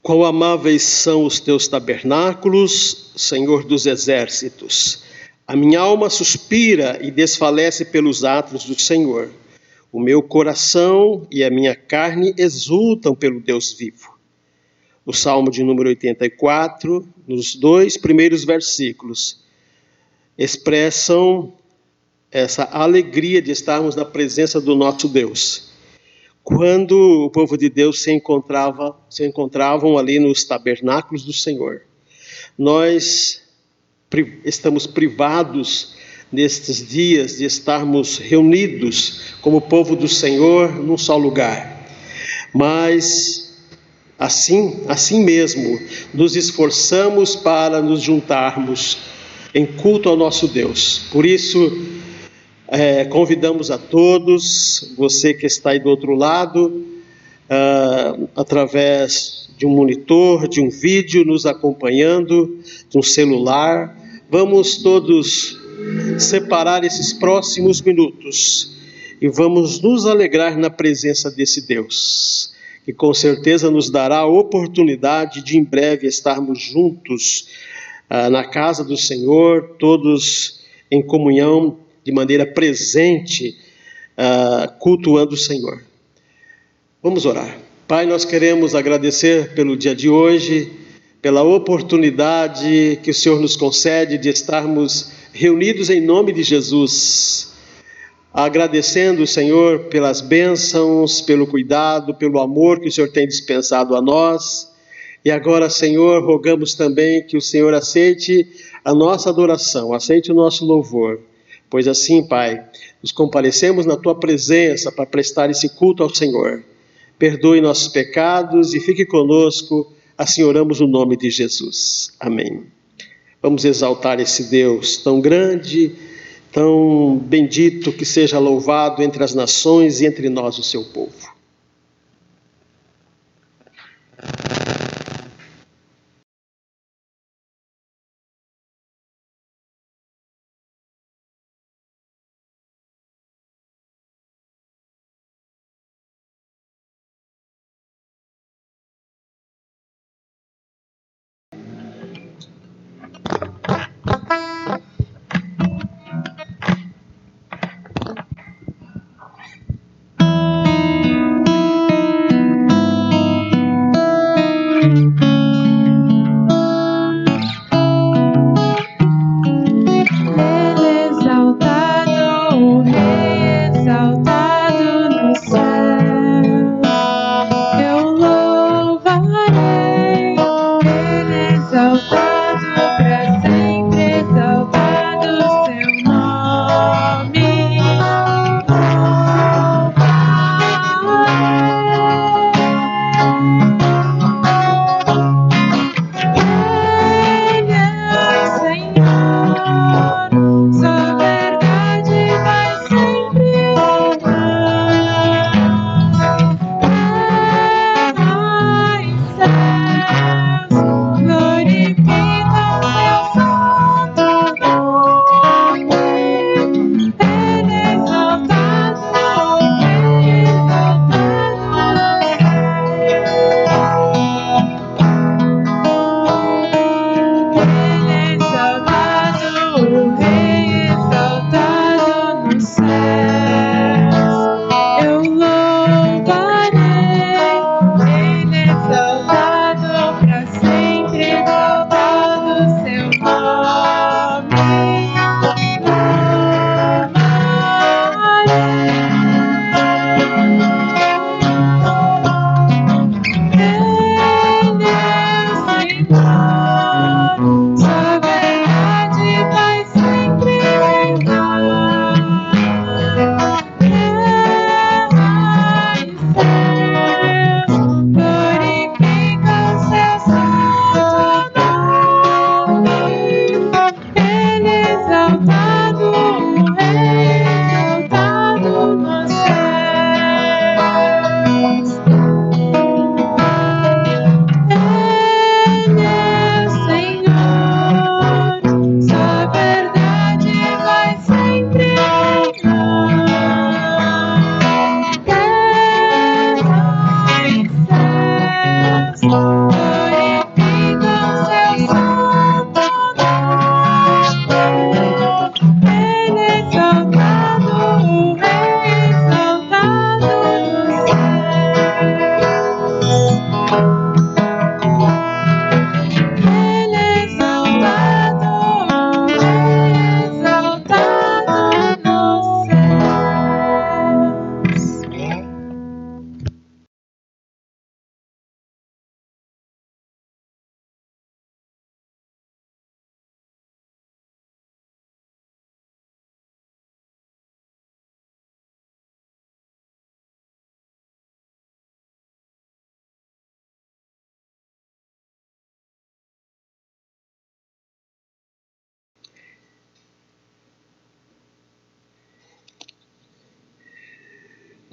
Quão amáveis são os teus tabernáculos, Senhor dos exércitos. A minha alma suspira e desfalece pelos atos do Senhor. O meu coração e a minha carne exultam pelo Deus vivo. O Salmo de número 84, nos 2 primeiros versículos, expressam essa alegria de estarmos na presença do nosso Deus. Quando o povo de Deus se encontravam ali nos tabernáculos do Senhor, nós estamos privados nestes dias de estarmos reunidos como povo do Senhor num só lugar. Mas assim mesmo, nos esforçamos para nos juntarmos em culto ao nosso Deus. Por isso, convidamos a todos, você que está aí do outro lado, através de um monitor, de um vídeo, nos acompanhando, de um celular. Vamos todos separar esses próximos minutos e vamos nos alegrar na presença desse Deus, que com certeza nos dará a oportunidade de em breve estarmos juntos na casa do Senhor, todos em comunhão, de maneira presente, cultuando o Senhor. Vamos orar. Pai, nós queremos agradecer pelo dia de hoje, pela oportunidade que o Senhor nos concede de estarmos reunidos em nome de Jesus, agradecendo o Senhor pelas bênçãos, pelo cuidado, pelo amor que o Senhor tem dispensado a nós. E agora, Senhor, rogamos também que o Senhor aceite a nossa adoração, aceite o nosso louvor. Pois assim, Pai, nos comparecemos na Tua presença para prestar esse culto ao Senhor. Perdoe nossos pecados e fique conosco, assim oramos no nome de Jesus. Amém. Vamos exaltar esse Deus tão grande, tão bendito, que seja louvado entre as nações e entre nós, o seu povo.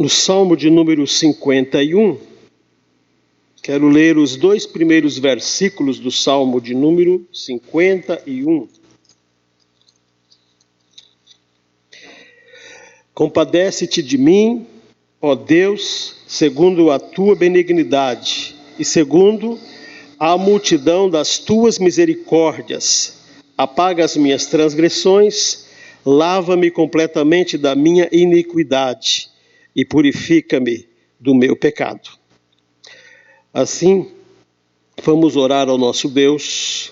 no Salmo de número 51. Quero ler os 2 primeiros versículos do Salmo de número 51. Compadece-te de mim, ó Deus, segundo a tua benignidade e segundo a multidão das tuas misericórdias. Apaga as minhas transgressões, lava-me completamente da minha iniquidade e purifica-me do meu pecado. Assim, vamos orar ao nosso Deus,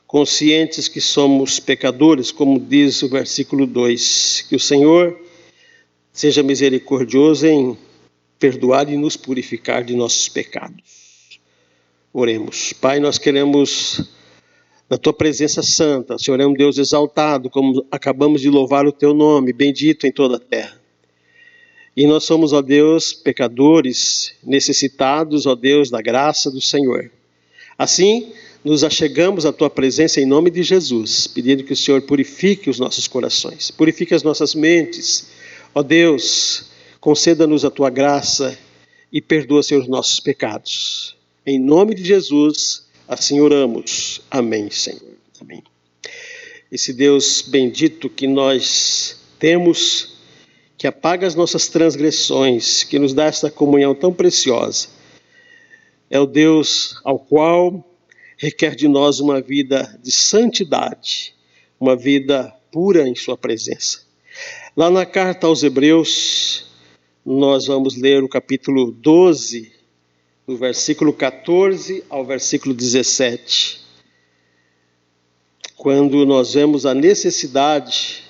conscientes que somos pecadores, como diz o versículo 2, que o Senhor seja misericordioso em perdoar e nos purificar de nossos pecados. Oremos. Pai, nós queremos, na tua presença santa, Senhor é um Deus exaltado, como acabamos de louvar o teu nome, bendito em toda a terra. E nós somos, ó Deus, pecadores, necessitados, ó Deus, da graça do Senhor. Assim, nos achegamos à tua presença em nome de Jesus, pedindo que o Senhor purifique os nossos corações, purifique as nossas mentes. Ó Deus, conceda-nos a tua graça e perdoa, Senhor, os nossos pecados. Em nome de Jesus, assim oramos. Amém, Senhor. Amém. Esse Deus bendito que nós temos, que apaga as nossas transgressões, que nos dá esta comunhão tão preciosa, é o Deus ao qual requer de nós uma vida de santidade, uma vida pura em sua presença. Lá na carta aos Hebreus, nós vamos ler o capítulo 12, do versículo 14 ao versículo 17, quando nós vemos a necessidade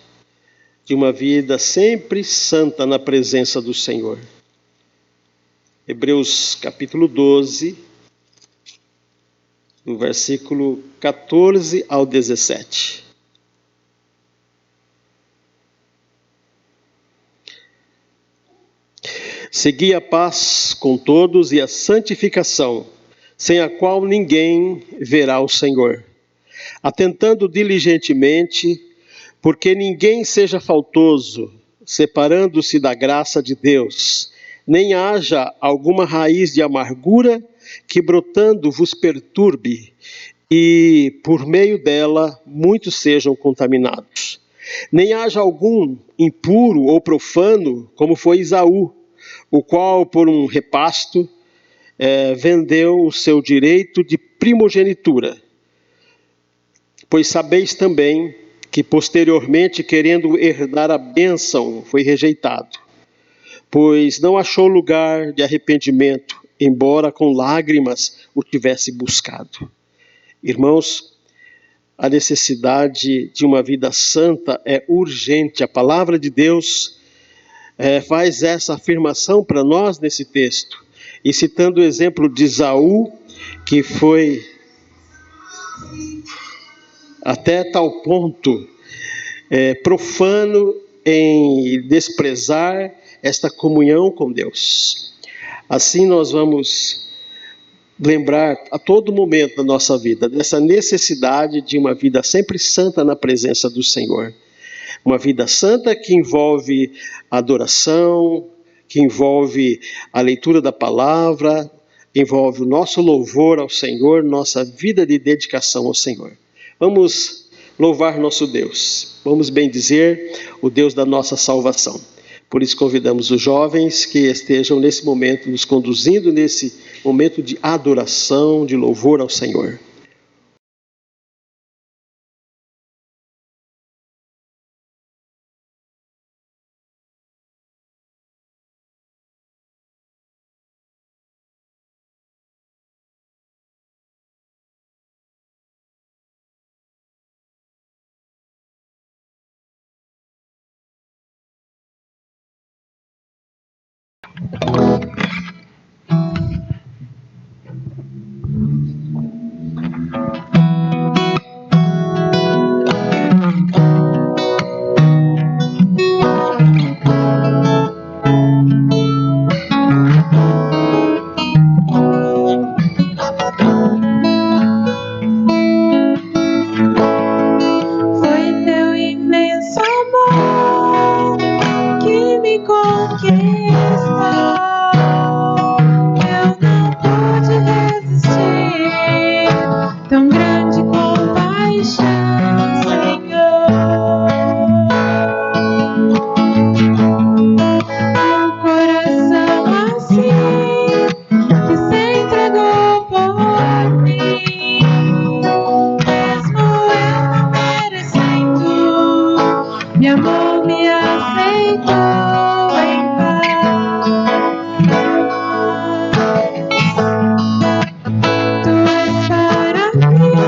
de uma vida sempre santa na presença do Senhor. Hebreus capítulo 12, do versículo 14 ao 17. Segui a paz com todos e a santificação, sem a qual ninguém verá o Senhor. Atentando diligentemente, porque ninguém seja faltoso, separando-se da graça de Deus, nem haja alguma raiz de amargura que brotando vos perturbe, e por meio dela muitos sejam contaminados. Nem haja algum impuro ou profano, como foi Esaú, o qual por um repasto vendeu o seu direito de primogenitura. Pois sabeis também que posteriormente, querendo herdar a bênção, foi rejeitado, pois não achou lugar de arrependimento, embora com lágrimas o tivesse buscado. Irmãos, a necessidade de uma vida santa é urgente. A palavra de Deus faz essa afirmação para nós nesse texto. E citando o exemplo de Esaú, que foi até tal ponto profano em desprezar esta comunhão com Deus. Assim nós vamos lembrar a todo momento da nossa vida dessa necessidade de uma vida sempre santa na presença do Senhor. Uma vida santa que envolve adoração, que envolve a leitura da palavra, envolve o nosso louvor ao Senhor, nossa vida de dedicação ao Senhor. Vamos louvar nosso Deus, vamos bendizer o Deus da nossa salvação. Por isso convidamos os jovens que estejam nesse momento nos conduzindo nesse momento de adoração, de louvor ao Senhor. tão grande compaixão, Senhor. Um coração assim que se entregou por mim, mesmo eu não merecendo, me amou, me aceitou em paz. Tu és para mim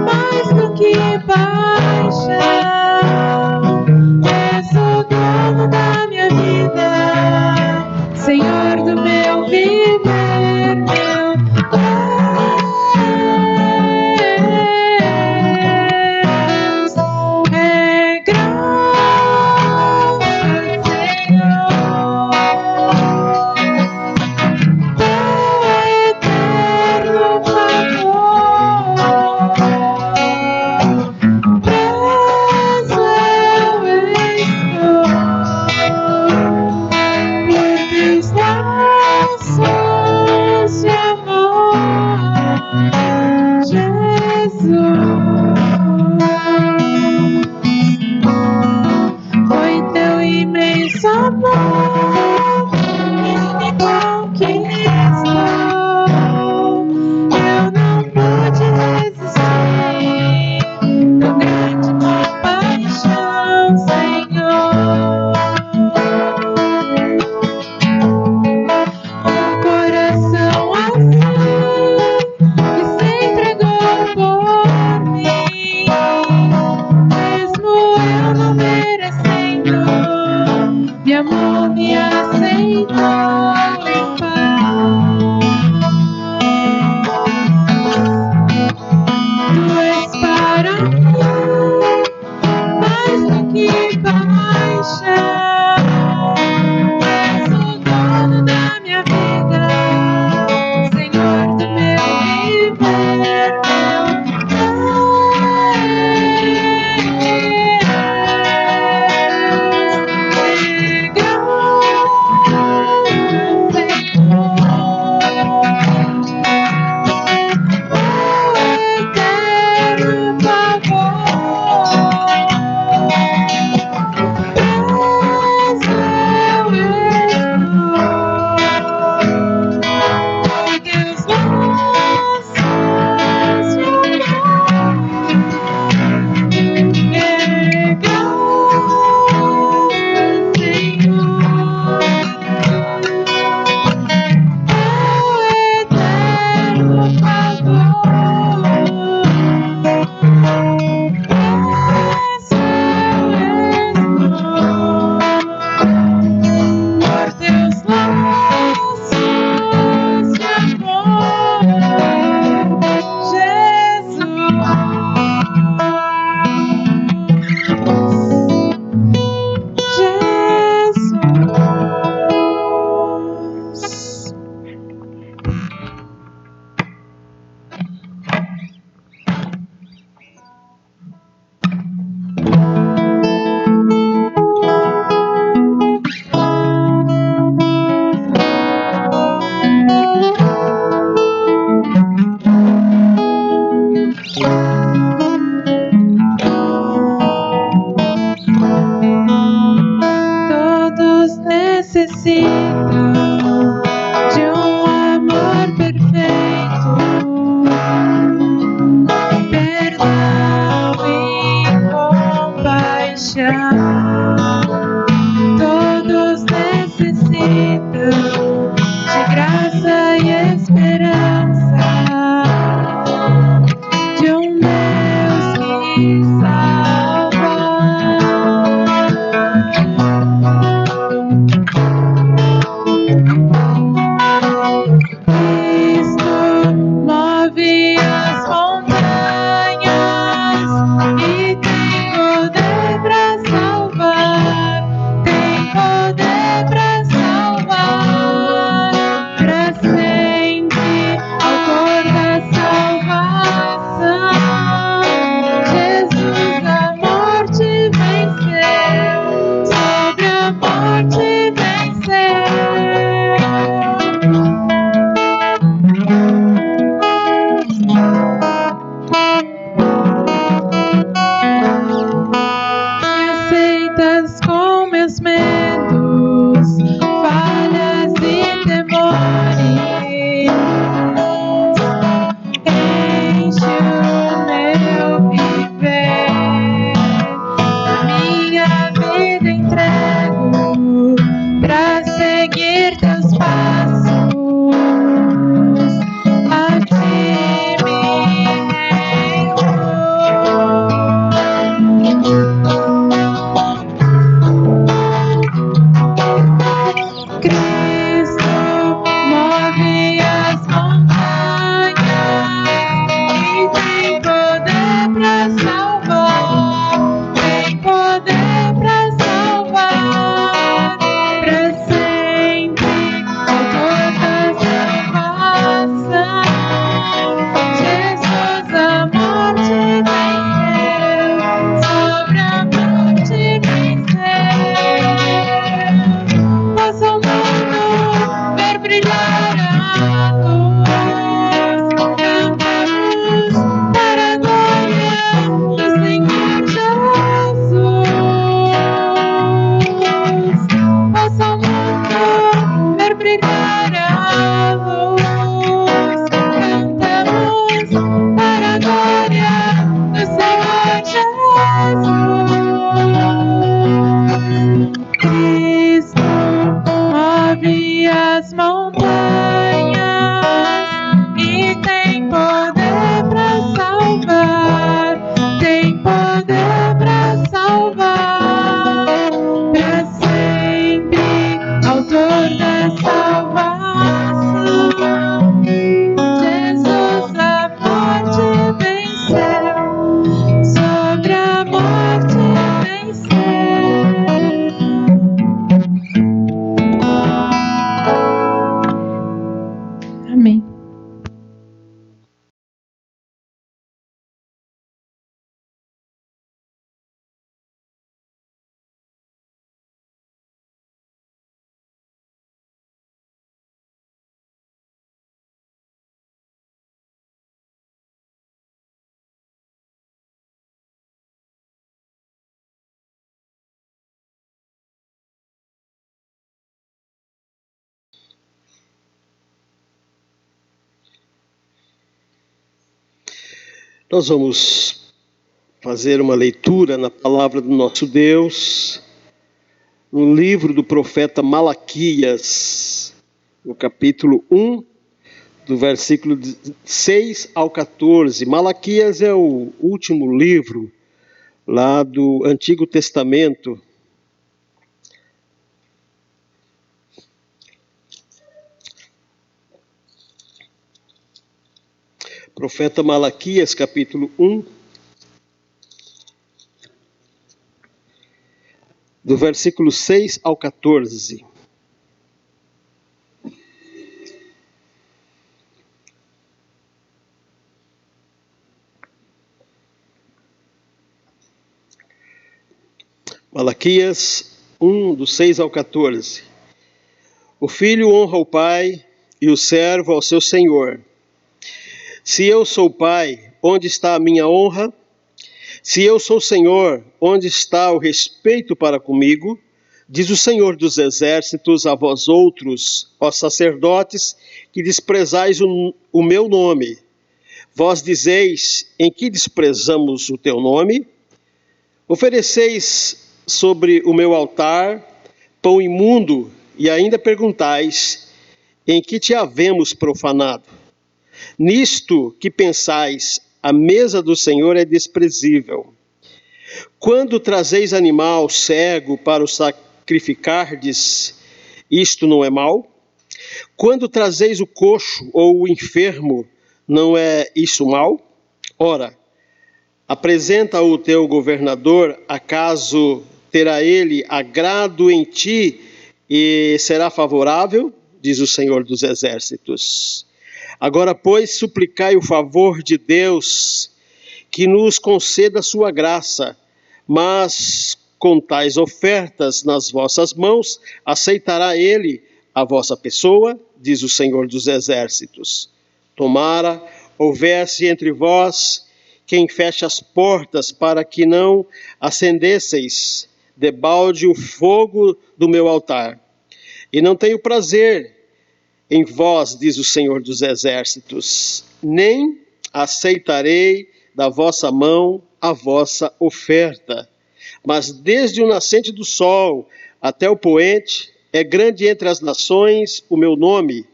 mais do que paixão, és o dono da minha vida, Senhor do meu viver, meu Deus. É graça, Senhor, teu eterno favor. Preso eu estou por teus laços de amor, Jesus. Foi teu imenso amor que me conquistou. Eu não pude resistir, tão grande compaixão, Senhor. Um coração assim que se entregou por mim, mesmo eu não merecendo, me amou, me aceitou em paz. Tu és para mim mais do que paixão, és o dono da minha vida, Senhor do meu viver, meu Todos necessitam de um amor perfeito, perdão e compaixão. Todos necessitam de graça e esperança, de um Nós vamos fazer uma leitura na palavra do nosso Deus, no livro do profeta Malaquias, no capítulo 1, do versículo 6 ao 14. Malaquias é o último livro lá do Antigo Testamento. Profeta Malaquias, capítulo 1, do versículo 6 ao 14. Malaquias 1, do 6 ao 14. O filho honra o pai e o servo ao seu senhor. Se eu sou pai, onde está a minha honra? Se eu sou senhor, onde está o respeito para comigo? Diz o Senhor dos exércitos a vós outros, ó sacerdotes, que desprezais o meu nome. Vós dizeis, em que desprezamos o teu nome? Ofereceis sobre o meu altar pão imundo, e ainda perguntais, em que te havemos profanado? Nisto que pensais, a mesa do Senhor é desprezível. Quando trazeis animal cego para o sacrificardes, isto não é mal? Quando trazeis o coxo ou o enfermo, não é isso mal? Ora, apresenta o teu governador, acaso terá ele agrado em ti e será favorável? Diz o Senhor dos exércitos. Agora, pois, suplicai o favor de Deus, que nos conceda sua graça, mas com tais ofertas nas vossas mãos, aceitará ele a vossa pessoa, diz o Senhor dos exércitos. Tomara houvesse entre vós quem feche as portas para que não acendesseis debalde o fogo do meu altar. E não tenho prazer em vós, diz o Senhor dos exércitos, nem aceitarei da vossa mão a vossa oferta. Mas desde o nascente do sol até o poente, é grande entre as nações o meu nome,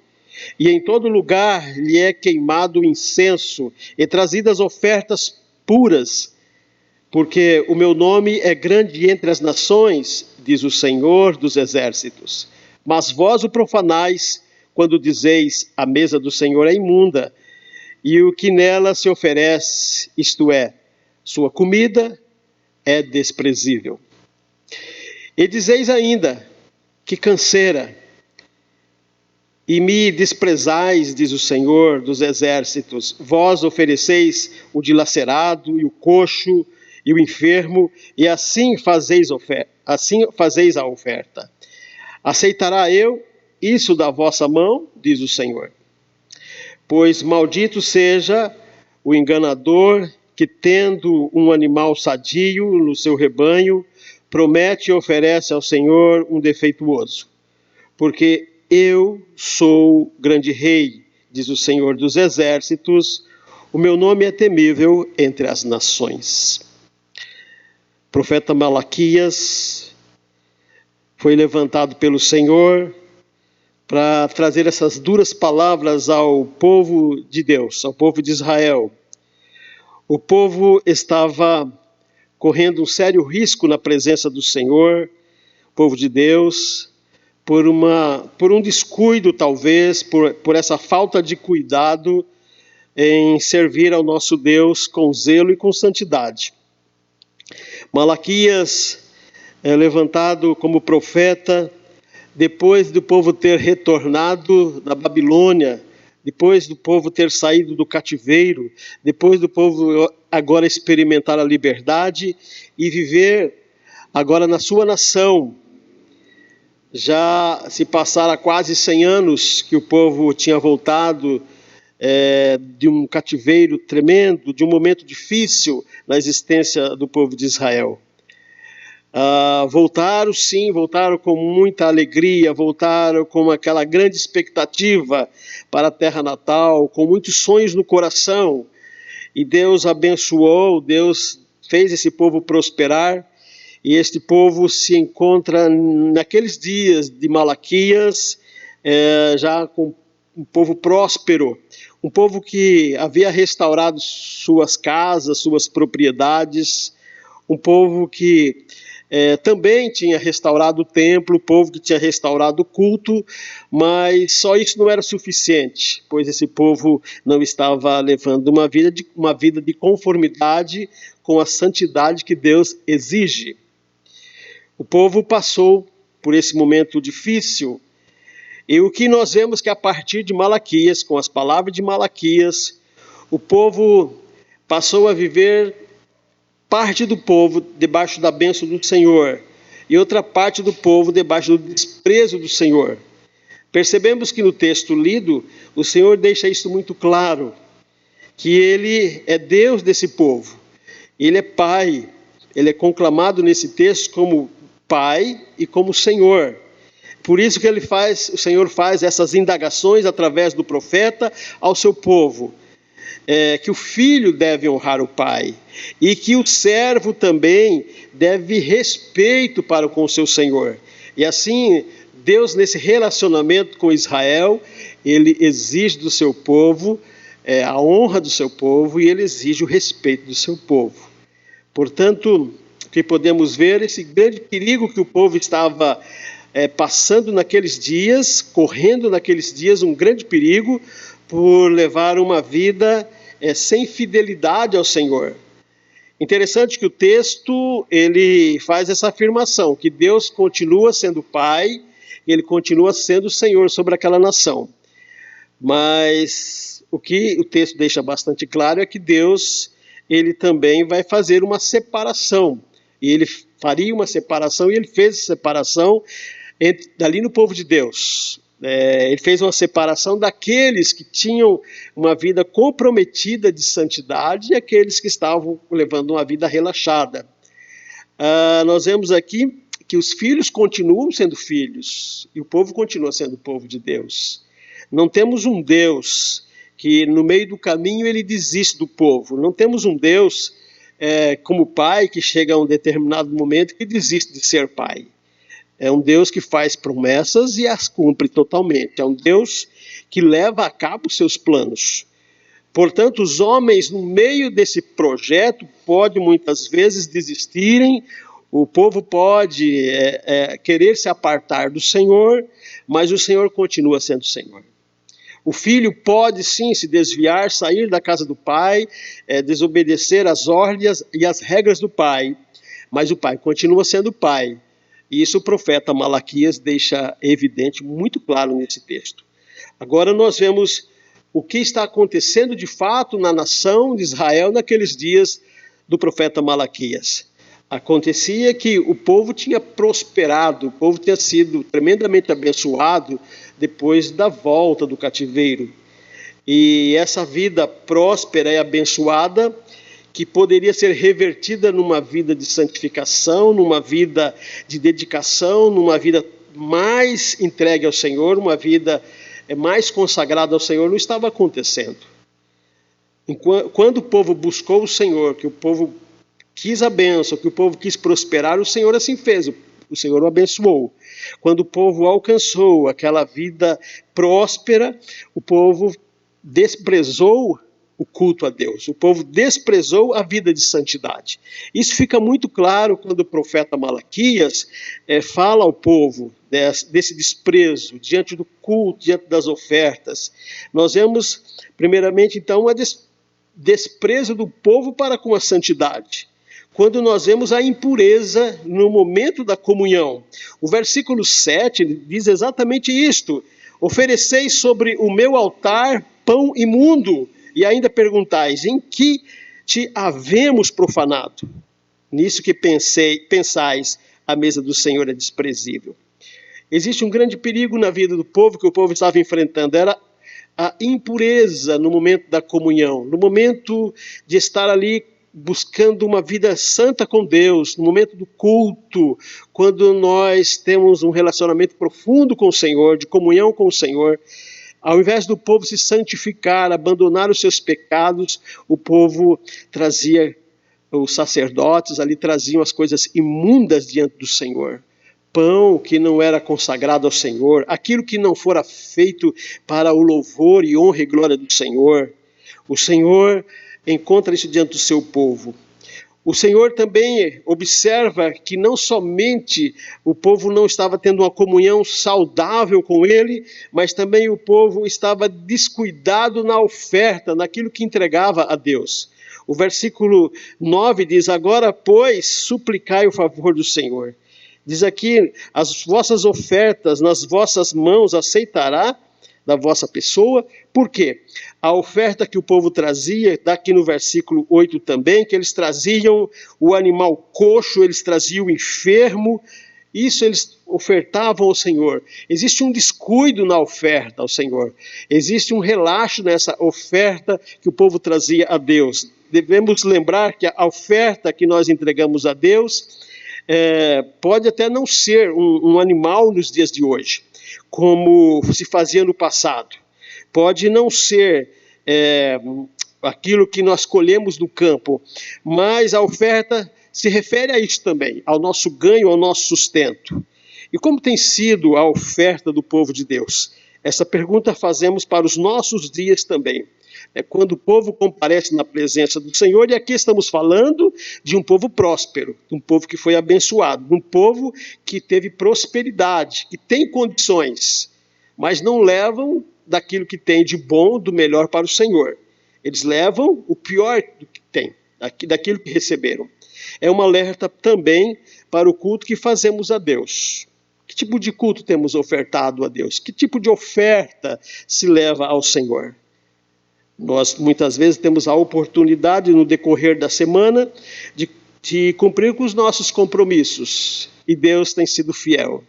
e em todo lugar lhe é queimado o incenso e trazidas ofertas puras, porque o meu nome é grande entre as nações, diz o Senhor dos exércitos. Mas vós o profanais, quando dizeis, a mesa do Senhor é imunda, e o que nela se oferece, isto é, sua comida, é desprezível. E dizeis ainda, que canseira, e me desprezais, diz o Senhor dos exércitos, vós ofereceis o dilacerado e o coxo e o enfermo, e assim fazeis a oferta. Aceitará eu isso da vossa mão, diz o Senhor. Pois maldito seja o enganador que, tendo um animal sadio no seu rebanho, promete e oferece ao Senhor um defeituoso. Porque eu sou grande rei, diz o Senhor dos exércitos, o meu nome é temível entre as nações. O profeta Malaquias foi levantado pelo Senhor para trazer essas duras palavras ao povo de Deus, ao povo de Israel. O povo estava correndo um sério risco na presença do Senhor, povo de Deus, por um descuido talvez, por essa falta de cuidado em servir ao nosso Deus com zelo e com santidade. Malaquias é levantado como profeta depois do povo ter retornado da Babilônia, depois do povo ter saído do cativeiro, depois do povo agora experimentar a liberdade e viver agora na sua nação. Já se passaram quase 100 anos que o povo tinha voltado de um cativeiro tremendo, de um momento difícil na existência do povo de Israel. Voltaram sim, voltaram com muita alegria, voltaram com aquela grande expectativa para a terra natal, com muitos sonhos no coração, e Deus abençoou, Deus fez esse povo prosperar, e este povo se encontra naqueles dias de Malaquias, já com um povo próspero, um povo que havia restaurado suas casas, suas propriedades, um povo que também tinha restaurado o templo, o povo que tinha restaurado o culto, mas só isso não era suficiente, pois esse povo não estava levando uma vida de conformidade com a santidade que Deus exige. O povo passou por esse momento difícil, e o que nós vemos que a partir de Malaquias, com as palavras de Malaquias, o povo passou a viver, parte do povo debaixo da bênção do Senhor, e outra parte do povo debaixo do desprezo do Senhor. Percebemos que no texto lido, o Senhor deixa isso muito claro, que Ele é Deus desse povo, Ele é Pai, Ele é conclamado nesse texto como Pai e como Senhor. Por isso que o Senhor faz essas indagações através do profeta ao seu povo, que o filho deve honrar o pai, e que o servo também deve respeito para com o seu Senhor. E assim, Deus, nesse relacionamento com Israel, Ele exige do seu povo a honra do seu povo, e Ele exige o respeito do seu povo. Portanto, o que podemos ver, esse grande perigo que o povo estava passando naqueles dias, correndo naqueles dias, um grande perigo por levar uma vida sem fidelidade ao Senhor. Interessante que o texto ele faz essa afirmação, que Deus continua sendo Pai, Ele continua sendo Senhor sobre aquela nação. Mas o que o texto deixa bastante claro é que Deus, Ele também vai fazer uma separação, e Ele faria uma separação, e Ele fez essa separação ali no povo de Deus. Ele fez uma separação daqueles que tinham uma vida comprometida de santidade e aqueles que estavam levando uma vida relaxada. Nós vemos aqui que os filhos continuam sendo filhos e o povo continua sendo povo de Deus. Não temos um Deus que no meio do caminho ele desiste do povo. Não temos um Deus como pai que chega a um determinado momento que desiste de ser pai. É um Deus que faz promessas e as cumpre totalmente. É um Deus que leva a cabo os seus planos. Portanto, os homens, no meio desse projeto, podem muitas vezes desistirem. O povo pode querer se apartar do Senhor, mas o Senhor continua sendo Senhor. O filho pode sim se desviar, sair da casa do pai, desobedecer às ordens e às regras do pai, mas o pai continua sendo pai. E isso o profeta Malaquias deixa evidente, muito claro nesse texto. Agora nós vemos o que está acontecendo de fato na nação de Israel naqueles dias do profeta Malaquias. Acontecia que o povo tinha prosperado, o povo tinha sido tremendamente abençoado depois da volta do cativeiro. E essa vida próspera e abençoada, que poderia ser revertida numa vida de santificação, numa vida de dedicação, numa vida mais entregue ao Senhor, uma vida mais consagrada ao Senhor, não estava acontecendo. Quando o povo buscou o Senhor, que o povo quis a bênção, que o povo quis prosperar, o Senhor assim fez, o Senhor o abençoou. Quando o povo alcançou aquela vida próspera, o povo desprezou o culto a Deus. O povo desprezou a vida de santidade. Isso fica muito claro quando o profeta Malaquias fala ao povo desse desprezo diante do culto, diante das ofertas. Nós vemos, primeiramente, então, o desprezo do povo para com a santidade. Quando nós vemos a impureza no momento da comunhão. O versículo 7 diz exatamente isto: ofereceis sobre o meu altar pão imundo, e ainda perguntais, em que te havemos profanado? Nisso que pensais, a mesa do Senhor é desprezível. Existe um grande perigo na vida do povo que o povo estava enfrentando, era a impureza no momento da comunhão, no momento de estar ali buscando uma vida santa com Deus, no momento do culto, quando nós temos um relacionamento profundo com o Senhor, de comunhão com o Senhor. Ao invés do povo se santificar, abandonar os seus pecados, o povo trazia, os sacerdotes ali traziam as coisas imundas diante do Senhor. Pão que não era consagrado ao Senhor, aquilo que não fora feito para o louvor e honra e glória do Senhor. O Senhor encontra isso diante do seu povo. O Senhor também observa que não somente o povo não estava tendo uma comunhão saudável com Ele, mas também o povo estava descuidado na oferta, naquilo que entregava a Deus. O versículo 9 diz: agora, pois, suplicai o favor do Senhor. Diz aqui: as vossas ofertas nas vossas mãos aceitará da vossa pessoa. Por quê? A oferta que o povo trazia, daqui no versículo 8 também, que eles traziam o animal coxo, eles traziam o enfermo, isso eles ofertavam ao Senhor. Existe um descuido na oferta ao Senhor, existe um relaxo nessa oferta que o povo trazia a Deus. Devemos lembrar que a oferta que nós entregamos a Deus pode até não ser um animal nos dias de hoje, como se fazia no passado. Pode não ser aquilo que nós colhemos no campo, mas a oferta se refere a isso também, ao nosso ganho, ao nosso sustento. E como tem sido a oferta do povo de Deus? Essa pergunta fazemos para os nossos dias também. Quando o povo comparece na presença do Senhor, e aqui estamos falando de um povo próspero, de um povo que foi abençoado, de um povo que teve prosperidade, que tem condições, mas não levam daquilo que tem de bom, do melhor para o Senhor. Eles levam o pior do que tem, daquilo que receberam. É uma alerta também para o culto que fazemos a Deus. Que tipo de culto temos ofertado a Deus? Que tipo de oferta se leva ao Senhor? Nós muitas vezes temos a oportunidade no decorrer da semana de cumprir com os nossos compromissos. E Deus tem sido fiel.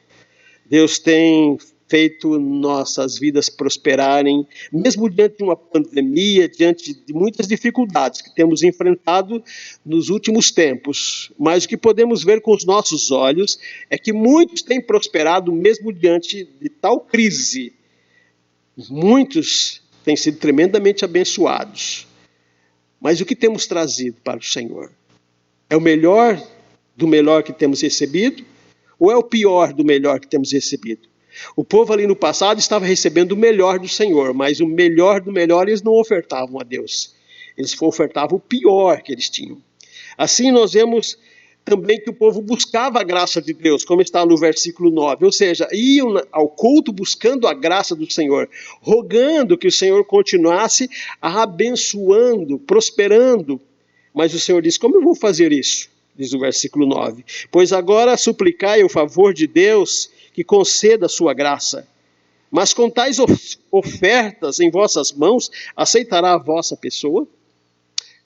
Deus tem feito nossas vidas prosperarem, mesmo diante de uma pandemia, diante de muitas dificuldades que temos enfrentado nos últimos tempos. Mas o que podemos ver com os nossos olhos é que muitos têm prosperado mesmo diante de tal crise. Muitos têm sido tremendamente abençoados. Mas o que temos trazido para o Senhor? É o melhor do melhor que temos recebido? Ou é o pior do melhor que temos recebido? O povo ali no passado estava recebendo o melhor do Senhor, mas o melhor do melhor eles não ofertavam a Deus. Eles ofertavam o pior que eles tinham. Assim nós vemos também que o povo buscava a graça de Deus, como está no versículo 9. Ou seja, iam ao culto buscando a graça do Senhor, rogando que o Senhor continuasse abençoando, prosperando. Mas o Senhor diz: como eu vou fazer isso? Diz o versículo 9. Pois agora suplicai o favor de Deus, que conceda a sua graça. Mas com tais ofertas em vossas mãos, aceitará a vossa pessoa?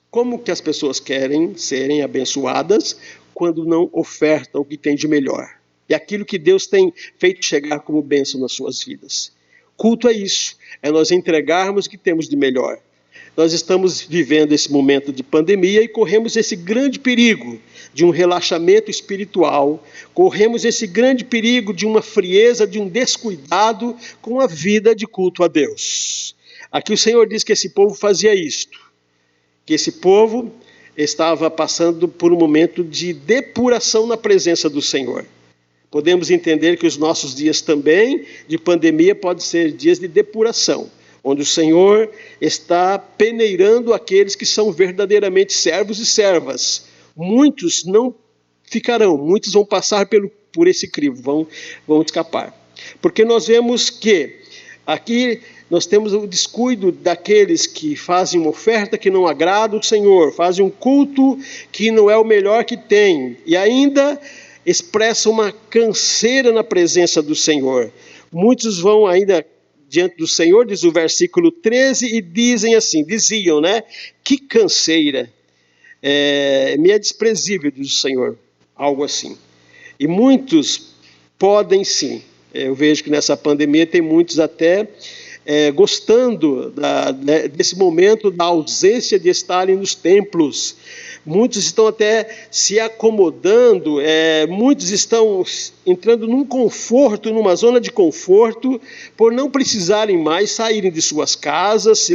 Como que as pessoas querem serem abençoadas quando não ofertam o que tem de melhor? E aquilo que Deus tem feito chegar como bênção nas suas vidas. Culto é isso, é nós entregarmos o que temos de melhor. Nós estamos vivendo esse momento de pandemia e corremos esse grande perigo de um relaxamento espiritual, corremos esse grande perigo de uma frieza, de um descuidado com a vida de culto a Deus. Aqui o Senhor diz que esse povo fazia isto, que esse povo estava passando por um momento de depuração na presença do Senhor. Podemos entender que os nossos dias também de pandemia podem ser dias de depuração, onde o Senhor está peneirando aqueles que são verdadeiramente servos e servas. Muitos não ficarão, muitos vão passar por esse crivo, vão escapar. Porque nós vemos que aqui nós temos o descuido daqueles que fazem uma oferta que não agrada o Senhor, fazem um culto que não é o melhor que tem, e ainda expressam uma canseira na presença do Senhor. Muitos vão ainda diante do Senhor, diz o versículo 13, e diziam, né? Que canseira, me é desprezível, diz o Senhor, algo assim. E muitos podem sim, eu vejo que nessa pandemia tem muitos até gostando desse momento da ausência de estarem nos templos. Muitos estão até se acomodando, muitos estão entrando num conforto, numa zona de conforto, por não precisarem mais saírem de suas casas, se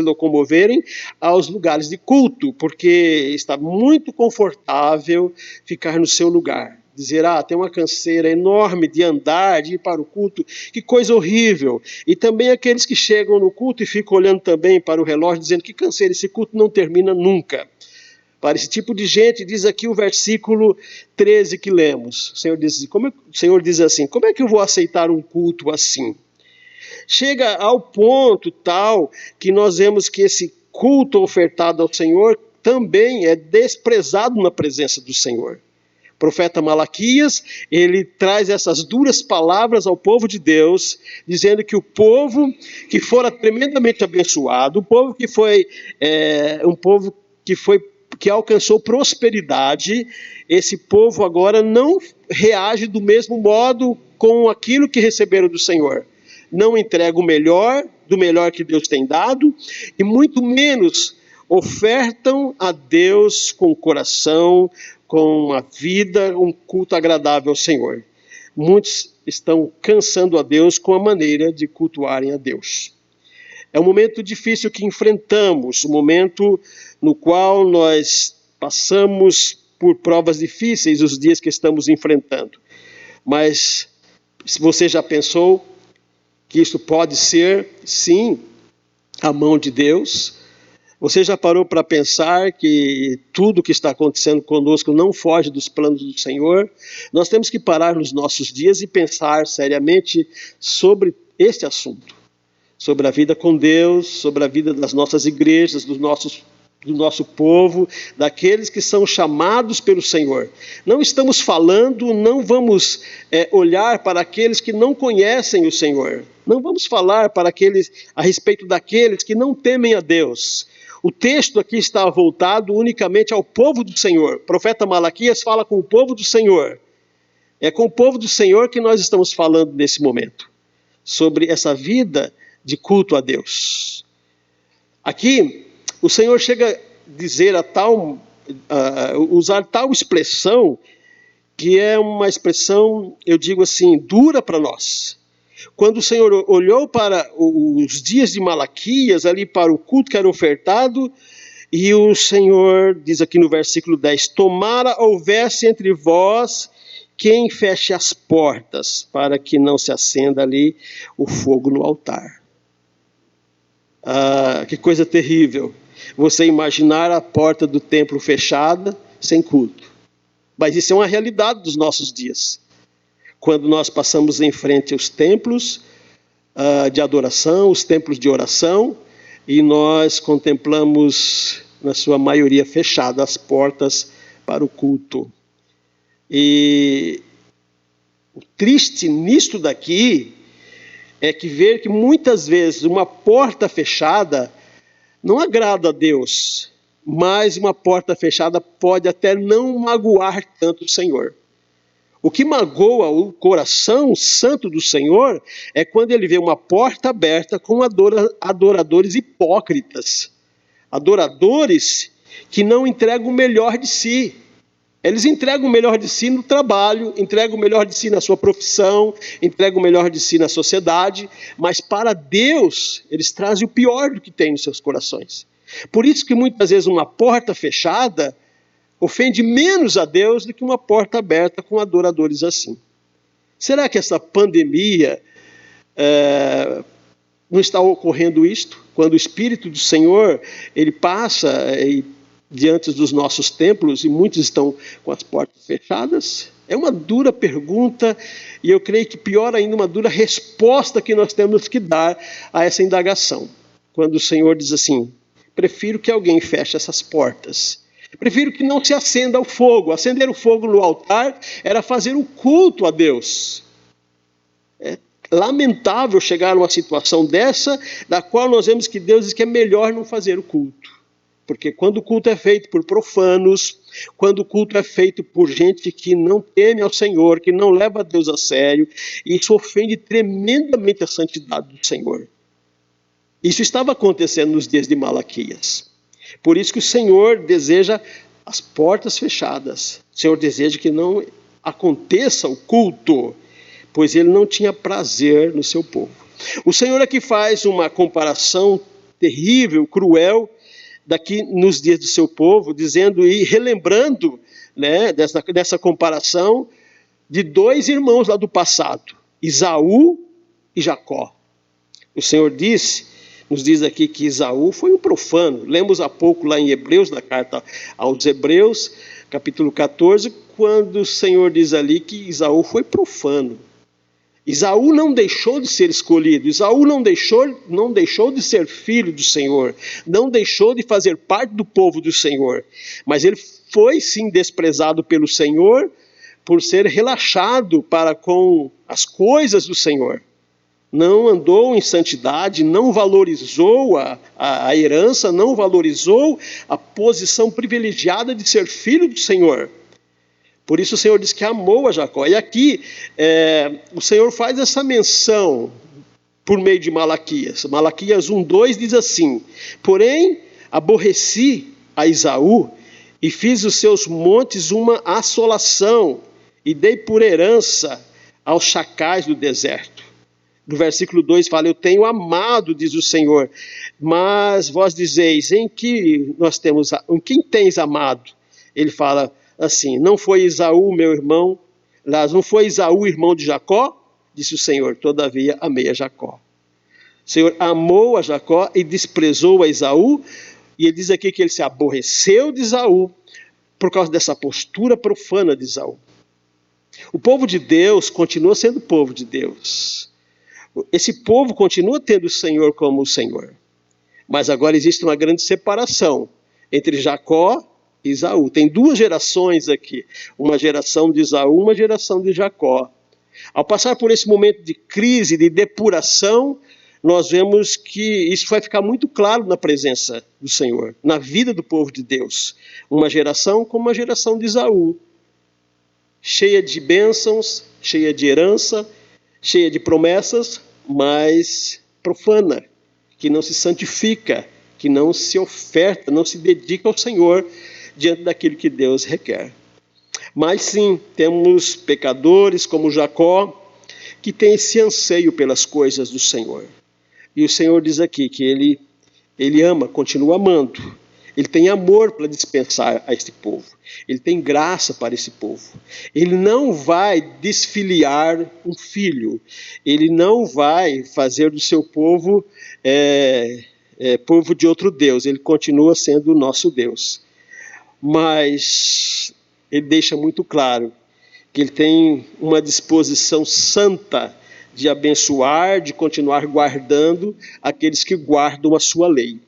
locomoverem aos lugares de culto, porque está muito confortável ficar no seu lugar. Dizer, tem uma canseira enorme de andar, de ir para o culto, que coisa horrível. E também aqueles que chegam no culto e ficam olhando também para o relógio, dizendo que canseira, esse culto não termina nunca. Para esse tipo de gente, diz aqui o versículo 13 que lemos. O Senhor diz assim, como é que eu vou aceitar um culto assim? Chega ao ponto tal que nós vemos que esse culto ofertado ao Senhor também é desprezado na presença do Senhor. O profeta Malaquias, ele traz essas duras palavras ao povo de Deus, dizendo que o povo que fora tremendamente abençoado, o povo que foi que alcançou prosperidade, esse povo agora não reage do mesmo modo com aquilo que receberam do Senhor. Não entrega o melhor, do melhor que Deus tem dado, e muito menos ofertam a Deus com o coração, com a vida, um culto agradável ao Senhor. Muitos estão cansando a Deus com a maneira de cultuarem a Deus. É um momento difícil que enfrentamos, um momento no qual nós passamos por provas difíceis os dias que estamos enfrentando. Mas, se você já pensou que isso pode ser, sim, a mão de Deus? Você já parou para pensar que tudo que está acontecendo conosco não foge dos planos do Senhor? Nós temos que parar nos nossos dias e pensar seriamente sobre este assunto. Sobre a vida com Deus, sobre a vida das nossas igrejas, do nosso povo, daqueles que são chamados pelo Senhor. Não estamos falando, não vamos olhar para aqueles que não conhecem o Senhor. Não vamos falar a respeito daqueles que não temem a Deus. O texto aqui está voltado unicamente ao povo do Senhor. O profeta Malaquias fala com o povo do Senhor. É com o povo do Senhor que nós estamos falando nesse momento. Sobre essa vida de culto a Deus. Aqui, o Senhor chega a dizer usar tal expressão, que é uma expressão, eu digo assim, dura para nós. Quando o Senhor olhou para os dias de Malaquias, ali para o culto que era ofertado, e o Senhor diz aqui no versículo 10, tomara houvesse entre vós quem feche as portas, para que não se acenda ali o fogo no altar. Que coisa terrível, você imaginar a porta do templo fechada, sem culto. Mas isso é uma realidade dos nossos dias. Quando nós passamos em frente aos templos de adoração, os templos de oração, e nós contemplamos, na sua maioria, fechadas as portas para o culto. E o triste nisto daqui é que ver que muitas vezes uma porta fechada não agrada a Deus, mas uma porta fechada pode até não magoar tanto o Senhor. O que magoa o coração santo do Senhor é quando ele vê uma porta aberta com adoradores hipócritas, adoradores que não entregam o melhor de si. Eles entregam o melhor de si no trabalho, entregam o melhor de si na sua profissão, entregam o melhor de si na sociedade, mas para Deus, eles trazem o pior do que tem nos seus corações. Por isso que muitas vezes uma porta fechada ofende menos a Deus do que uma porta aberta com adoradores assim. Será que essa pandemia não está ocorrendo isto? Quando o Espírito do Senhor, ele passa diante dos nossos templos e muitos estão com as portas fechadas? É uma dura pergunta e eu creio que pior ainda, uma dura resposta que nós temos que dar a essa indagação. Quando o Senhor diz assim, prefiro que alguém feche essas portas. Prefiro que não se acenda o fogo. Acender o fogo no altar era fazer um culto a Deus. É lamentável chegar a uma situação dessa, da qual nós vemos que Deus diz que é melhor não fazer o culto. Porque quando o culto é feito por profanos, quando o culto é feito por gente que não teme ao Senhor, que não leva a Deus a sério, isso ofende tremendamente a santidade do Senhor. Isso estava acontecendo nos dias de Malaquias. Por isso que o Senhor deseja as portas fechadas. O Senhor deseja que não aconteça o culto, pois ele não tinha prazer no seu povo. O Senhor aqui faz uma comparação terrível, cruel, daqui nos dias do seu povo, dizendo e relembrando, né, dessa comparação de dois irmãos lá do passado, Esaú e Jacó. O Senhor nos diz aqui que Esaú foi um profano. Lemos há pouco lá em Hebreus, na carta aos Hebreus, capítulo 14, quando o Senhor diz ali que Esaú foi profano. Esaú não deixou de ser escolhido, Esaú não deixou de ser filho do Senhor, não deixou de fazer parte do povo do Senhor, mas ele foi sim desprezado pelo Senhor por ser relaxado para com as coisas do Senhor. Não andou em santidade, não valorizou a herança, não valorizou a posição privilegiada de ser filho do Senhor. Por isso o Senhor diz que amou a Jacó. E aqui o Senhor faz essa menção por meio de Malaquias. Malaquias 1:2 diz assim: porém aborreci a Esaú e fiz os seus montes uma assolação e dei por herança aos chacais do deserto. No versículo 2 fala: eu tenho amado, diz o Senhor, mas vós dizeis, em quem tens amado? Ele fala assim: não foi Esaú meu irmão, não foi Esaú irmão de Jacó? Disse o Senhor: todavia amei a Jacó. O Senhor amou a Jacó e desprezou a Esaú, e ele diz aqui que ele se aborreceu de Esaú por causa dessa postura profana de Esaú. O povo de Deus continua sendo povo de Deus. Esse povo continua tendo o Senhor como o Senhor. Mas agora existe uma grande separação entre Jacó e Esaú. Tem duas gerações aqui. Uma geração de Esaú, uma geração de Jacó. Ao passar por esse momento de crise, de depuração, nós vemos que isso vai ficar muito claro na presença do Senhor, na vida do povo de Deus. Uma geração como uma geração de Esaú. Cheia de bênçãos, cheia de herança, cheia de promessas, mas profana, que não se santifica, que não se oferta, não se dedica ao Senhor diante daquilo que Deus requer. Mas sim, temos pecadores como Jacó, que tem esse anseio pelas coisas do Senhor. E o Senhor diz aqui que ele ama, continua amando. Ele tem amor para dispensar a este povo. Ele tem graça para esse povo. Ele não vai desfiliar um filho. Ele não vai fazer do seu povo povo de outro Deus. Ele continua sendo o nosso Deus. Mas ele deixa muito claro que ele tem uma disposição santa de abençoar, de continuar guardando aqueles que guardam a sua lei.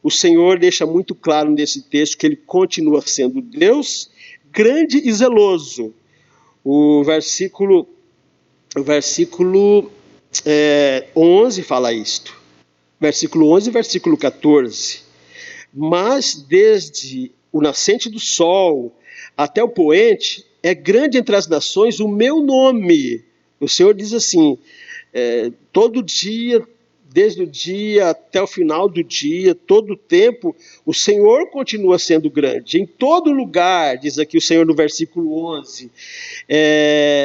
O Senhor deixa muito claro nesse texto que ele continua sendo Deus grande e zeloso. O versículo 11 fala isto. Versículo 11 e versículo 14. Mas desde o nascente do sol até o poente, é grande entre as nações o meu nome. O Senhor diz assim, todo dia, desde o dia até o final do dia, todo o tempo, o Senhor continua sendo grande. Em todo lugar, diz aqui o Senhor no versículo 11,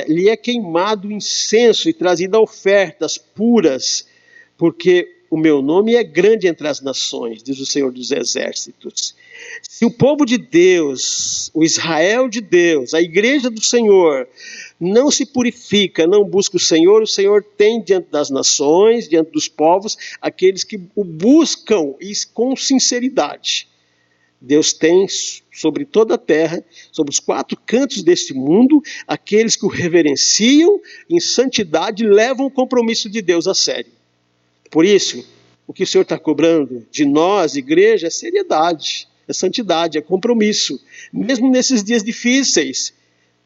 lhe é queimado incenso e trazida ofertas puras, porque o meu nome é grande entre as nações, diz o Senhor dos exércitos. Se o povo de Deus, o Israel de Deus, a igreja do Senhor, não se purifica, não busca o Senhor tem diante das nações, diante dos povos, aqueles que o buscam com sinceridade. Deus tem sobre toda a terra, sobre os 4 cantos deste mundo, aqueles que o reverenciam em santidade e levam o compromisso de Deus a sério. Por isso, o que o Senhor está cobrando de nós, igreja, é seriedade, é santidade, é compromisso. Mesmo nesses dias difíceis,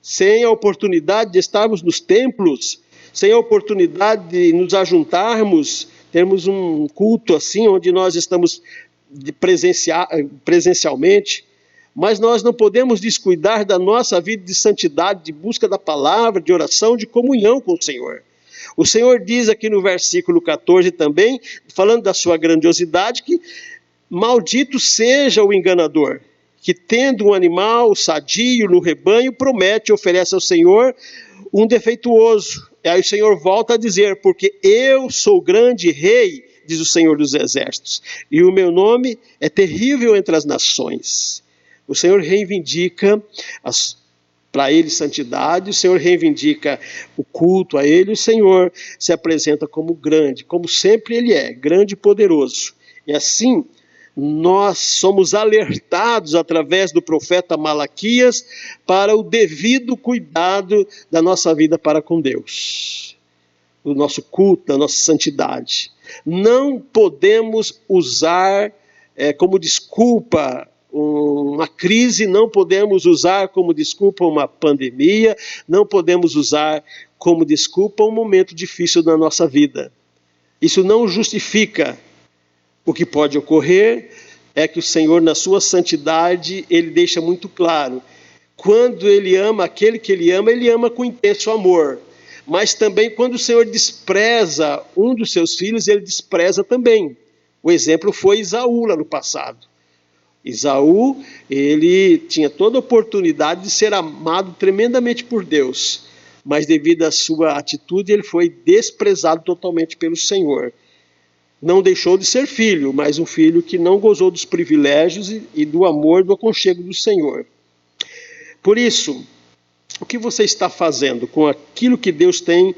sem a oportunidade de estarmos nos templos, sem a oportunidade de nos ajuntarmos, termos um culto assim, onde nós estamos presencialmente, mas nós não podemos descuidar da nossa vida de santidade, de busca da palavra, de oração, de comunhão com o Senhor. O Senhor diz aqui no versículo 14 também, falando da sua grandiosidade, que maldito seja o enganador, que tendo um animal sadio no rebanho, promete e oferece ao Senhor um defeituoso. E aí o Senhor volta a dizer, porque eu sou grande rei, diz o Senhor dos exércitos, e o meu nome é terrível entre as nações. O Senhor reivindica para ele santidade, o Senhor reivindica o culto a ele, o Senhor se apresenta como grande, como sempre ele é, grande e poderoso. E assim, nós somos alertados através do profeta Malaquias para o devido cuidado da nossa vida para com Deus, do nosso culto, da nossa santidade. Não podemos usar como desculpa uma crise, não podemos usar como desculpa uma pandemia, não podemos usar como desculpa um momento difícil na nossa vida. Isso não justifica. O que pode ocorrer é que o Senhor, na sua santidade, ele deixa muito claro, quando ele ama aquele que ele ama com intenso amor. Mas também quando o Senhor despreza um dos seus filhos, ele despreza também. O exemplo foi Esaú lá no passado. Esaú, ele tinha toda a oportunidade de ser amado tremendamente por Deus, mas devido à sua atitude, ele foi desprezado totalmente pelo Senhor. Não deixou de ser filho, mas um filho que não gozou dos privilégios e do amor, do aconchego do Senhor. Por isso, o que você está fazendo com aquilo que Deus tem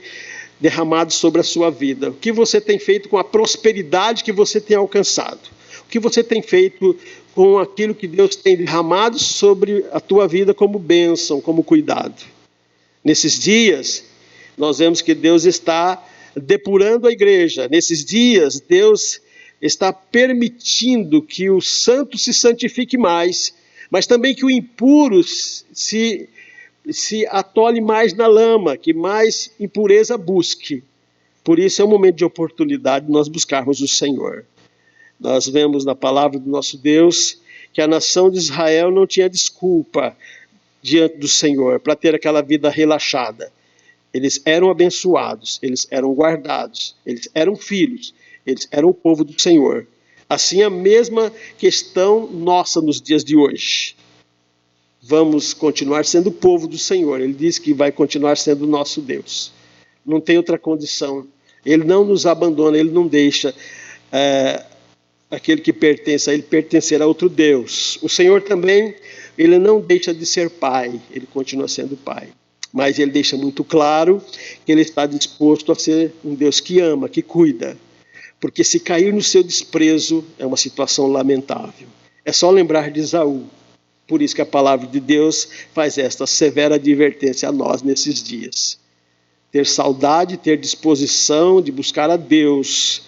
derramado sobre a sua vida? O que você tem feito com a prosperidade que você tem alcançado? O que você tem feito com aquilo que Deus tem derramado sobre a tua vida como bênção, como cuidado? Nesses dias, nós vemos que Deus está depurando a igreja. Nesses dias, Deus está permitindo que o santo se santifique mais, mas também que o impuro se atole mais na lama, que mais impureza busque. Por isso é um momento de oportunidade de nós buscarmos o Senhor. Nós vemos na palavra do nosso Deus que a nação de Israel não tinha desculpa diante do Senhor para ter aquela vida relaxada. Eles eram abençoados, eles eram guardados, eles eram filhos, eles eram o povo do Senhor. Assim, a mesma questão nossa nos dias de hoje. Vamos continuar sendo o povo do Senhor. Ele diz que vai continuar sendo o nosso Deus. Não tem outra condição. Ele não nos abandona, ele não deixa aquele que pertence a ele pertencer a outro Deus. O Senhor também, ele não deixa de ser pai, ele continua sendo pai. Mas ele deixa muito claro que ele está disposto a ser um Deus que ama, que cuida. Porque se cair no seu desprezo é uma situação lamentável. É só lembrar de Esaú. Por isso que a palavra de Deus faz esta severa advertência a nós nesses dias. Ter saudade, ter disposição de buscar a Deus,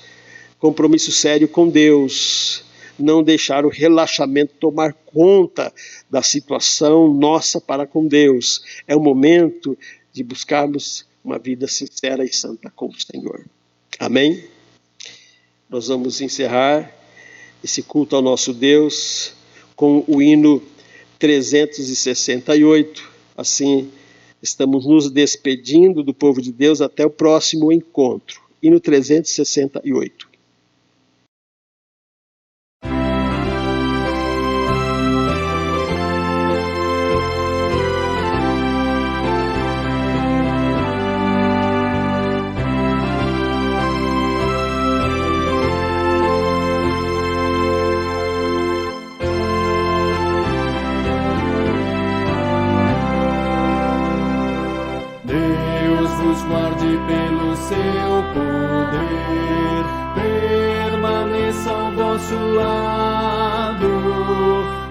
compromisso sério com Deus, não deixar o relaxamento tomar conta da situação nossa para com Deus. É o momento de buscarmos uma vida sincera e santa com o Senhor. Amém? Nós vamos encerrar esse culto ao nosso Deus com o hino 368. Assim, estamos nos despedindo do povo de Deus até o próximo encontro. Hino 368. Guarde pelo seu poder, permaneça ao vosso lado,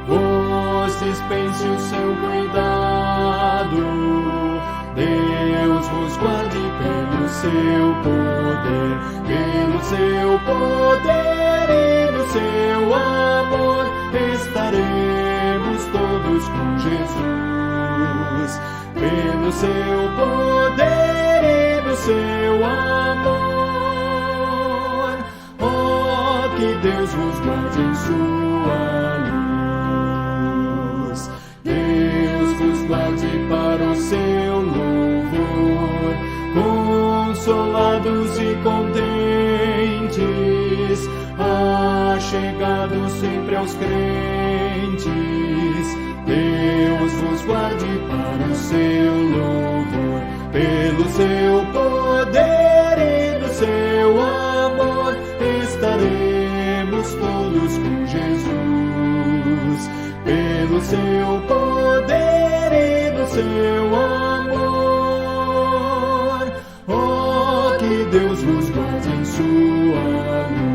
vos dispense o seu cuidado. Deus vos guarde pelo seu poder e no seu amor estaremos todos com Jesus. Pelo seu poder e no seu amor, oh, que Deus vos guarde em sua luz. Deus vos guarde para o seu louvor, consolados e contentes, achegados sempre aos crentes. Deus vos guarde para o seu louvor, pelo seu poder e no seu amor, estaremos todos com Jesus. Pelo seu poder e no seu amor, oh, que Deus vos guarde em sua luz.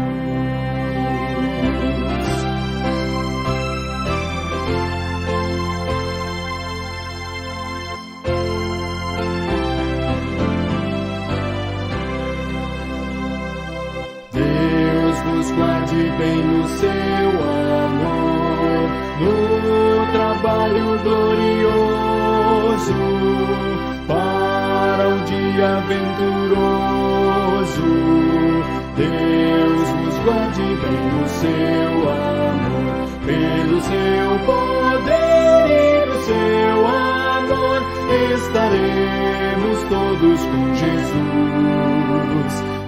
Deus vos guarde bem no seu amor, no trabalho glorioso, para o dia venturoso. Deus vos guarde bem no seu amor, pelo seu poder e no seu amor, estaremos todos com Jesus.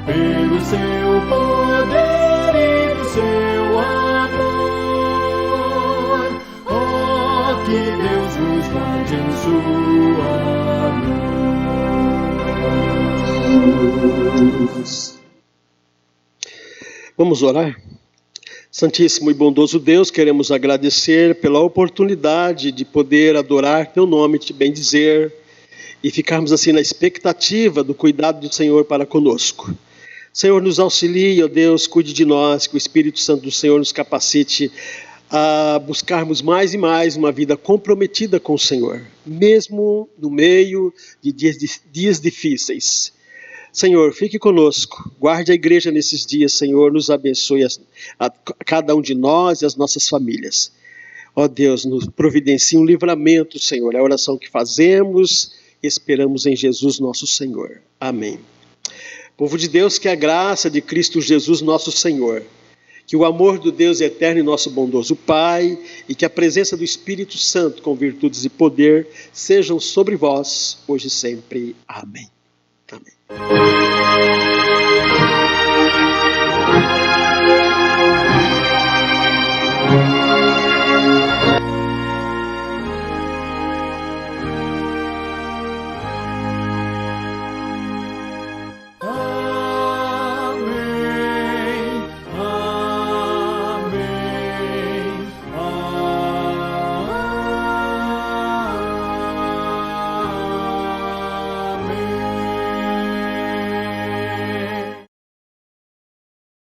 Pelo seu poder e no seu amor, oh, que Deus vos guarde em sua luz. Vamos orar? Santíssimo e bondoso Deus, queremos agradecer pela oportunidade de poder adorar Teu nome, Te bendizer e ficarmos assim na expectativa do cuidado do Senhor para conosco. Senhor, nos auxilie, ó Deus, cuide de nós, que o Espírito Santo do Senhor nos capacite a buscarmos mais e mais uma vida comprometida com o Senhor, mesmo no meio de dias difíceis. Senhor, fique conosco, guarde a igreja nesses dias, Senhor, nos abençoe a cada um de nós e as nossas famílias. Ó Deus, nos providencie um livramento, Senhor, é a oração que fazemos e esperamos em Jesus nosso Senhor. Amém. Povo de Deus, que a graça de Cristo Jesus nosso Senhor, que o amor do Deus eterno e nosso bondoso Pai, e que a presença do Espírito Santo com virtudes e poder sejam sobre vós, hoje e sempre. Amém. Amém.